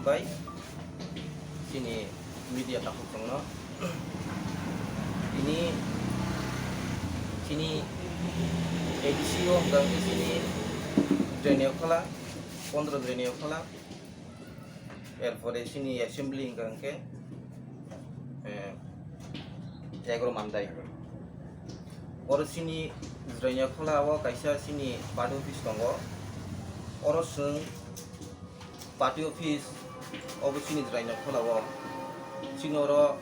hambai sini media takut songno ini sini edisio gang sini draineo khala 15 draineo khala এরপরে sini assembly gangke 11 mandai oro sini draineo khala o kaisa sini party office tongo oro sung party office obo sini draineo khala o sini oro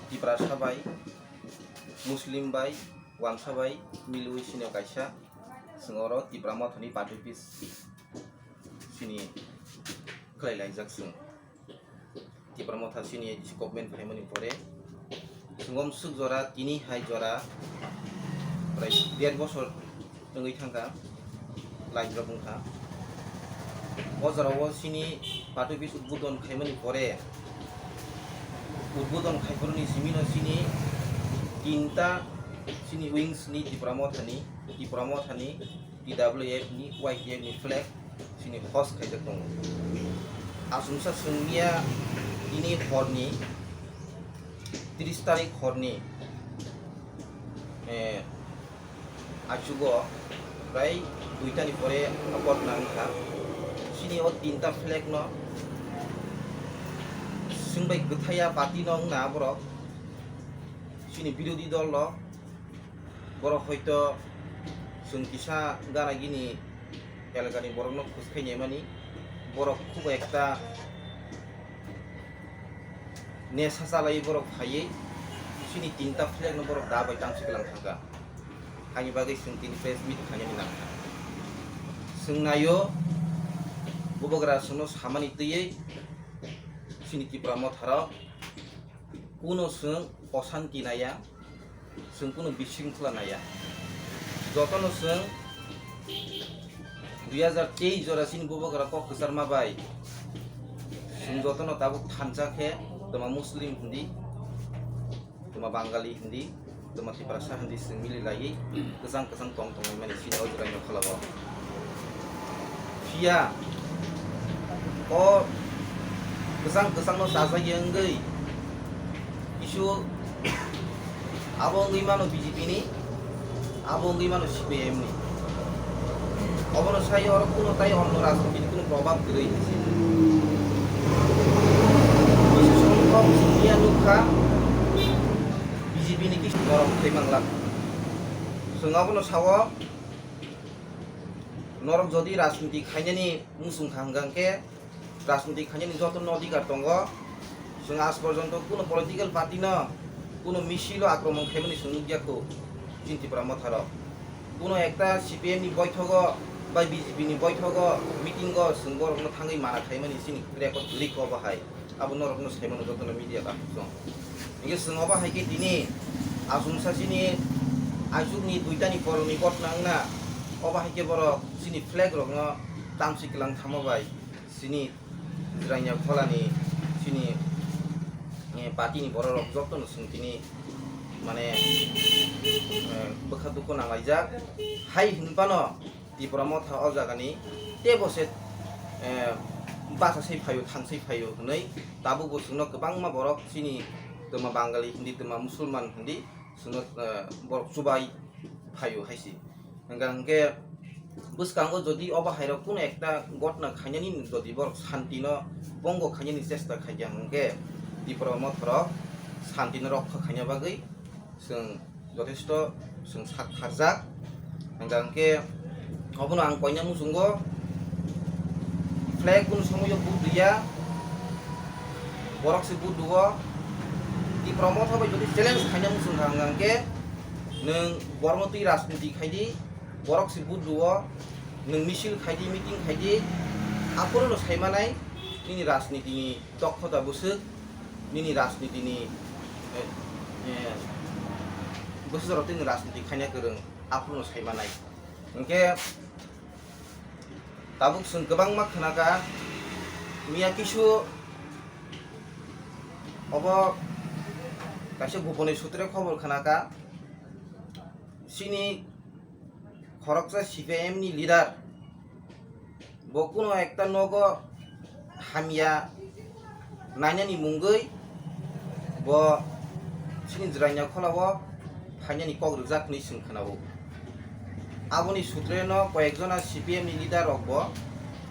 dipra sabai muslim bai wangsa bai milui sini kaisa sengoro dipra mothoni party office sini kelai laijak sung dipra motha sini government family pore sungom suk jora tini hai jora prai 1.5 বছর tengui thangka laijak bungkha o jora o sini party office udbodon khaimani pore udbodon khaiporni simino sini tinta sini wings ni dipramothani DWF ni YTF ni flag sini host khaijak dong asumsa sungnia ini horni 30 tarik horni achugo prai 2 tani pore apot nangkha sini o tinta flag no sungbai gthaya party nong na borok sini বিরোধী দল lo borok hoito sung kisa gana gini elegani borok no khuskhai mani borok khub ekta nesa salai borok phaiye sini tinta flag no borok da bai tangsiklang thanga hani bagai sung tin press meet khanya ni nang sung nayo bobogra suno samani tiye sini kipramo thara kuno sung অশান্তি নাইয়া जों কোনো বিশৃঙ্খলা নাইয়া যতনো जों 2023 জরাসিন ববগরা কক্সর মাবাই जों যতনো তাবুক থানজাখে তোমা মুসলিম হিন্দি তোমা বাঙালি হিন্দি তোমা ত্রিপুরা হিন্দি जों মিলিলাই गोजां गोजां tong tong माने सिनाव जरायनो खालाबो फिया ओ गोजां गोजां no साजायंगै isu abong mano BJP ni abong mano CPM ni obono sayo oro kuno tai onno rajnৈতিক কোনো প্রভাব গরই আছে বিশেষ সংখ্যক সিনিয়া লুখা BJP ni ki norok themangla songabono sawo norok jodi rajnৈতিক khainani musung khangangke rajnৈতিক khainani jotono অধিকার tongo जों आज पर्यन्त কোনো পলিটিক্যাল পার্টি না কোনো মিছিল আক্রমণ খাইমানি সুনুগিয়াকো চিন্তিপ্রা মথার কোনো একটা সিপিএম নি বৈঠক বা বিজেপি নি বৈঠক মিটিং जों বরকনো থাঙ্গै মানা খাইমানি সিনি রেকর্ড লিক বাহাय আবো নরকনো সাইমানো যতনো মিডিয়া বাহাय ইগে जों बाहायके दिनि आसुमसा सिनि आइजुगनि दुइटानि परनि गटनांना अबाहायके बर सिनि फ्लैग रकनो तामसिकलां थामाबाय सिनि जिरायना खलानि सिनि party ni borok jotto no sungtini mane bekha dukko nanglaijak hai hinpano dipramo tha o jagani te boset basa sei phayo thangsei phayo hnei tabu bo sungno kobang ma borok sini toma bangali hindi toma musulman hindi sungno borok subai phayo haisi hangangke buskango jodi oba hairo kuno ekta gotna khainani jodi borok shanti no bongo khainani chesta khaijangke dipramo thro shanti no rokha khaina bagai जों যথেষ্ট जों sakharjak hangangke obono ang koina musungo flag kun somoyo budya borok se budugo dipramo thabai jodi challenge khaina musung hangangke nung bormoti rajnৈতিক khaidi borok se budugo nung misil khaidi meeting khaidi apono saimanai nini rajnৈতিক ni dokkhota busuk nini rajnৈতিক ni बोसोराव जों राजनीति खायनो गोरों आफुनो सायमानाय ओंके दाबुक जों गोबां मा खोनागा मिया किसु अब कासे गोपने सूत्रे खबर खोनागा सिनि खरकसा CPM नि lidar बकुनो Ekta नगो hamia nainani mungai bo sini jraina kholawo phainani kogrujak ni singkhanabo aboni sutreno koyekjona CPM ni leader rok bo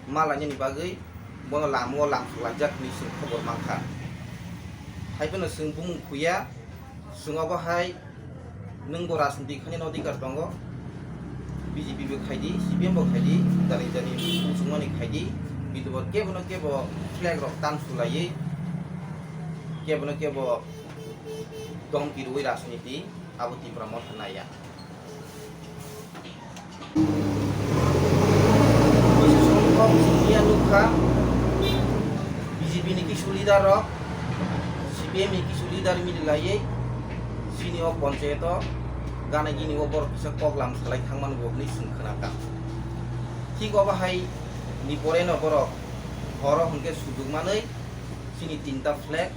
malani bagai bono lamo lamslajak ni sing khobor mangkha haibeno sing bumung khuya singobo hai nung bo rasniti khani odikar tongo BJP bo khaidi CPM bo khaidi dali dali usungmani khaidi bidubo kebo flag rok tan sulai kebo dongki rui rasniti abuti pramot hanaya BJP ni kisu leader rok CPM ni kisu leader mililai sini o panchayato gana gini o bor kisa koglam salai thangman bokni singkhanaka thik obahai ni poreno borok horo hongke sudugmanai sini tinta flag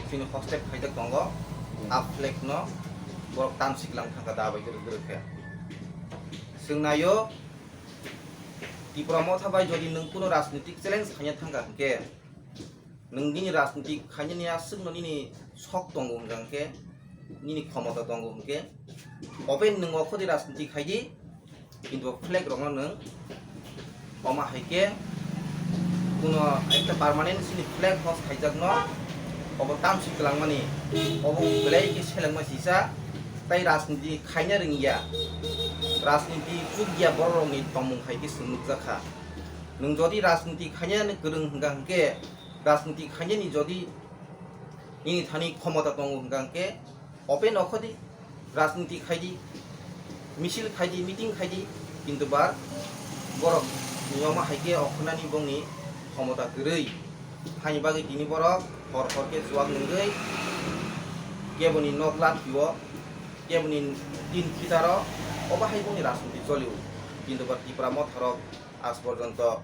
sini hostep khaidak tongo a flag no borok tansiklang thangka dabai gerek singnayo di promo thabai jodi nung kuno rasnitik challenge khanya thangka ke nung dini rasnitik khanya ni asung no ni sok tongo hangke nini khomota tongo hangke open nung okhodi rasnitik khaiji kintu flag rong nung oma haike kuno ekta permanent sini flag host khaijak no obo tansiklang mani obo belai ki selangma sisa tai rasniti khanya ringiya rasniti chugya borong ni tomung khai ki sunuk jakha nung jodi rasniti khanya ne gerung hangke rasniti khanya ni jodi ini thani khomota tongo hangke open okhodi rasniti khaidi misil khaidi meeting khaidi kintu bar borok niyoma haike okhnani bongni khomota gerei hani bagi dini borok hor ke suak nunggai keboni noklat biwo keboni tin kitaro obahai bongni rasniti choliu kintu bar tipramo tharok as porjonto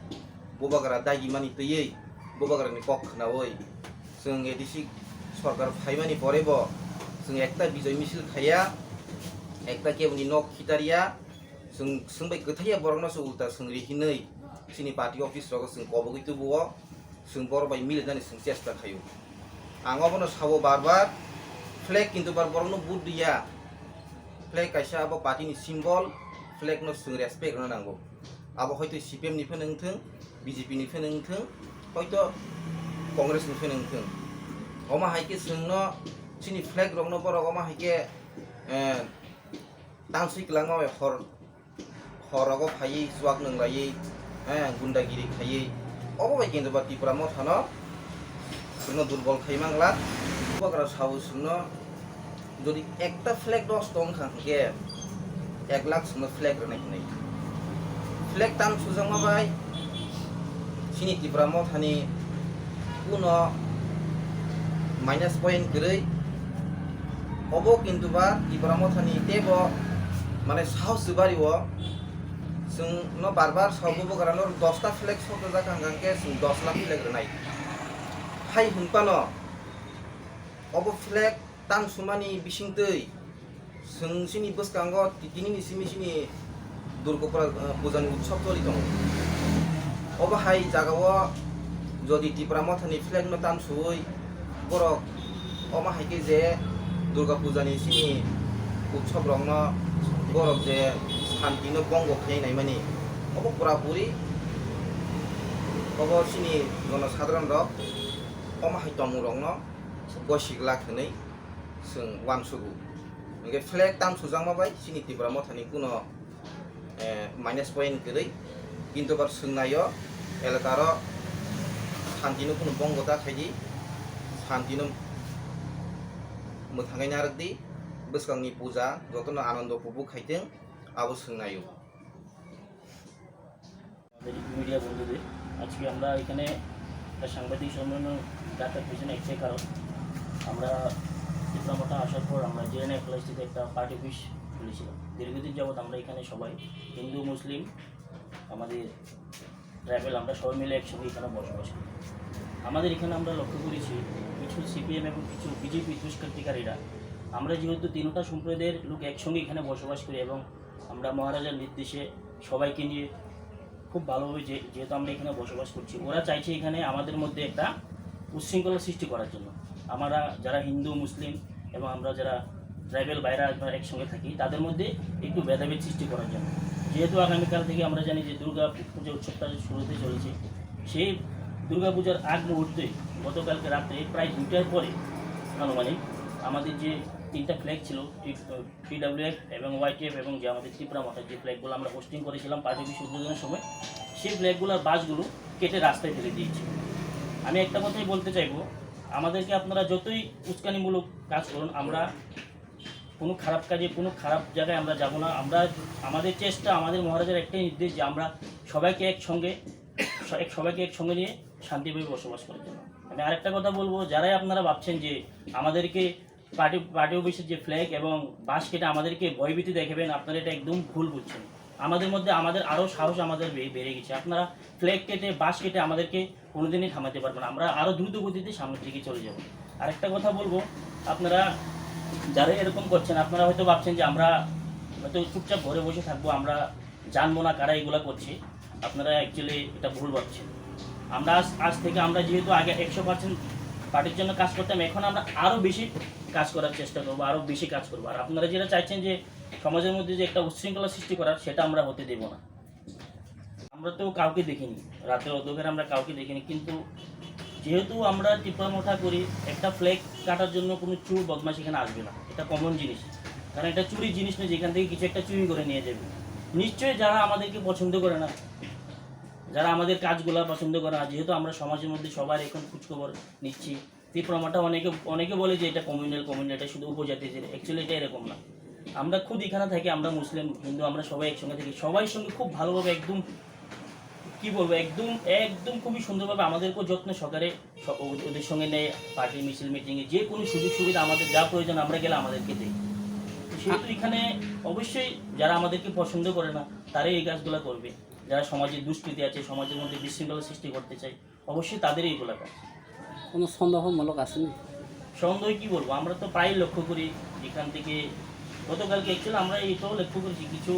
bobagara dagi mani tei bobagara ni kok khnaoi sung edisi সরকার ফাইমানি পরেবো जों একটা বিজয় মিছিল খাইয়া একটা কেবনি knock খিতারিয়া जों बै गथाया बरंनासो उल्टा सोंरि हिनै सिनि party office रग जों कबगैतो बुओ जों बरबाय मिलिनानै जों चेष्टा खायो आंगबनो सावो बारबार फ्लेग किन्तु बार बरंनो बुट दिया फ्लेग कायसा अब पार्टीनि सिम्बल फ्लेग नो जों रेसपेक्ट होनो नांगौ अब हयतो CPM निफ्राय नोंथों BJP निफ्राय नोंथों हयतो कांग्रेस निफ्राय नोंथों अमा हाइके जोंनो सिनि फ्लेग रंनो बरग अमा हाइके तांसिक लांगो हरगो फायै सुवाक नंलायै गुन्डागिरि खायै अबबाय किन्तु बा त्रिपुरा मथानो जोंनो दुर्बल खायमांला बग्रा सावो जोंनो যদি একটা ফ্ল্যাগ দশ দং খাंके 1 লাখ जोंनो फ्लैग रनाय नै फ्लैग ताम सुजांमाबाय सिनि त्रिपुरा मथानि कुनो माइनास पॉइंट गरै अबो किन्तु बा त्रिपुरा मथानि तेबो माने साहस बारिवो जोंनो बार सावबो गरानो 10 टा फ्लैग सौदो जाखांगांके जों 10 लाख फ्लैग रनाय हाय हुनपानो अबो फ्लैग तान सुमानि बिसिंतै जों सिनि बसकांगो तितिनि सिनि दुर्गा पूजानि उत्सव चलि दं अबो हाय जागावो जदि त्रिपुरा मथानि फ्लैग न तान सुवै बरक अमा हायके जे दुर्गा पूजानि सिनि उत्सव रंनो बरक जे शान्तिनो बंग खायनाय माने अब पुरापुरी अब सिनि जनसाधारण रक अमा हाय तमु रंनो गसिगला खनै जों वानसुगु ओंगे फ्लैग ताम सुजांमाबाय सिनि त्रिपुरा मथानि कुनो माइनास पॉइंट गरै किन्तु बार सोंनायो एलाकारो शान्तिनो कुनो बंगता खायदि शान्तिनो मोथाङै नारकदि बसकांनि पूजा যতন আনন্দ উপভোগ খাইতেं আবো সোंनायो মিডিয়া বন্ধুদের আজকে আমরা এখানে একটা সাংবাদিক সম্মেলন ডাকার পিছনে একটাই কারণ আমরা ত্রিপুরা আসার পর আমরা জেএনআই কলেজটিতে একটা পার্টি অফিস খুলেছিলাম দীর্ঘদিন যাবৎ আমরা এখানে সবাই হিন্দু মুসলিম আমাদের ট্রাইবেল আমরা সবাই মিলে একসঙ্গে এখানে বসবাস করি আমাদের এখানে আমরা লক্ষ্য করেছি কিছু CPM এবং কিছু BJP দুষ্কৃতিকারীরা আমরা যেহেতু তিনটা সম্প্রদায়ের লোক একসঙ্গে এখানে বসবাস করি এবং আমরা মহারাজার নির্দেশে সবাইকে নিয়ে খুব ভালোভাবে যেহেতু আমরা এখানে বসবাস করছি, ওরা চাইছে এখানে আমাদের মধ্যে একটা উচ্ছৃঙ্খলা সৃষ্টি করার জন্য। আমরা যারা হিন্দু মুসলিম এবং আমরা যারা ট্রাইবেল বাইরা একসঙ্গে থাকি, তাদের মধ্যে একটু ভেদাভেদ সৃষ্টি করার জন্য। যেহেতু আগামীকাল থেকে আমরা জানি যে দুর্গা পূজা উৎসবটা শুরু হতে চলেছে, সেই দুর্গা পূজার আগ মুহূর্তে গতকালকে রাত্রে প্রায় 2টার পরে আনুমানিক আমাদের যে 3টা ফ্ল্যাগ ছিল, PWF এবং YTF এবং যে আমাদের ত্রিপুরা মাথার যে ফ্ল্যাগগুলো আমরা হোস্টিং করেছিলাম পার্টি অফিস উদ্বোধনের সময়, সেই ফ্ল্যাগগুলোর বাসগুলো কেটে রাস্তায় ফেলে দিয়েছে। আমি একটা কথাই বলতে চাইবো, আমাদেরকে আপনারা যতই উস্কানিমূলক কাজ করুন, আমরা কোনো খারাপ কাজে কোনো খারাপ জায়গায় আমরা যাব না। আমরা আমাদের চেষ্টা, আমাদের মহারাজের একটাই নির্দেশ যে আমরা সবাইকে একসঙ্গে নিয়ে শান্তিভাবে বসবাস করার জন্য। আমি আরেকটা কথা বলবো, যারাই আপনারা ভাবছেন যে আমাদেরকে পার্টি অফিসের যে ফ্ল্যাগ এবং বাস কেটে আমাদেরকে ভয়ভীতি দেখাবেন, আপনারা এটা একদম ভুল বুঝছেন। আমাদের মধ্যে আরও সাহস বেড়ে গেছে। আপনারা ফ্ল্যাগ কেটে বাস কেটে আমাদেরকে কোনোদিনই থামাতে পারবেন না। আমরা আরও দ্রুত গতিতে সামনের দিকে চলে যাব। আরেকটা কথা বলবো, আপনারা যারা এরকম করছেন, আপনারা হয়তো ভাবছেন যে আমরা হয়তো চুপচাপ ঘরে বসে থাকবো, আমরা জানবো না কারা এগুলো করছে। আপনারা অ্যাকচুয়ালি এটা ভুল ভাবছেন। আমরা আজ থেকে আমরা যেহেতু আগে 100% পার্টির জন্য কাজ করতাম, এখন আমরা আরও বেশি কাজ করার চেষ্টা করবো, আরও বেশি কাজ করবো। আর আপনারা যেটা চাইছেন যে সমাজের মধ্যে যে একটা উচ্ছৃঙ্খলা সৃষ্টি করার, সেটা আমরা হতে দেব না। আমরা তো কাউকে দেখিনি, রাতে অন্ধকারে আমরা কাউকে দেখিনি, কিন্তু যেহেতু আমরা টিপা মোটা করি, একটা ফ্ল্যাগ কাটার জন্য কোনো চুর বদমাশ এখানে আসবে না। এটা কমন জিনিস, কারণ এটা চুরির জিনিস নয় যেখান থেকে কিছু একটা চুরি করে নিয়ে যাবে। নিশ্চয়ই যারা আমাদেরকে পছন্দ করে না, যারা আমাদের কাজগুলো পছন্দ করে না, যেহেতু আমরা সমাজের মধ্যে সবার এখন খোঁজখবর নিচ্ছি, ত্রিপুরামাটা অনেকে বলে যে এটা কমিউনাল, এটা শুধু উপজাতিদের। অ্যাকচুয়ালি এটা এরকম না। আমরা খুদ এখানে থাকি, আমরা মুসলিম হিন্দু আমরা সবাই একসঙ্গে থাকি, সবাই সঙ্গে খুব ভালোভাবে একদম কি বলবো, একদম খুবই সুন্দরভাবে আমাদেরকেও যত্ন সহকারে ওদের সঙ্গে নেয়। পার্টি মিছিল মিটিংয়ে যে কোনো সুযোগ সুবিধা আমাদের যা প্রয়োজন আমরা গেলে আমাদেরকে দেয়। সেহেতু এখানে অবশ্যই যারা আমাদেরকে পছন্দ করে না, তারাই এই কাজগুলো করবে। যারা সমাজে দুষ্কৃতি আছে, সমাজের মধ্যে বিশৃঙ্খলা সৃষ্টি করতে চায়, অবশ্যই তাদেরই এইগুলো কাজ। কোনো সন্দেহমূলক আসেনি? সন্দেহ কি বলবো, আমরা তো প্রায় লক্ষ্য করি এখান থেকে। গতকালকে অ্যাকচুয়ালি আমরা এটাও লক্ষ্য করেছি, কিছু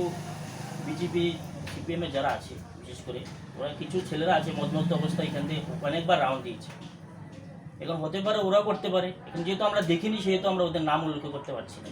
বিজেপি CPM-এর যারা আছে, বিশেষ করে ওরা কিছু ছেলেরা আছে মধ্যমধ্য অবস্থায় এখান থেকে অনেকবার রাউন্ড দিয়েছে। এখন হতে পারে ওরা করতে পারে, এখন যেহেতু আমরা দেখিনি সেহেতু আমরা ওদের নাম উল্লেখ করতে পারছি না।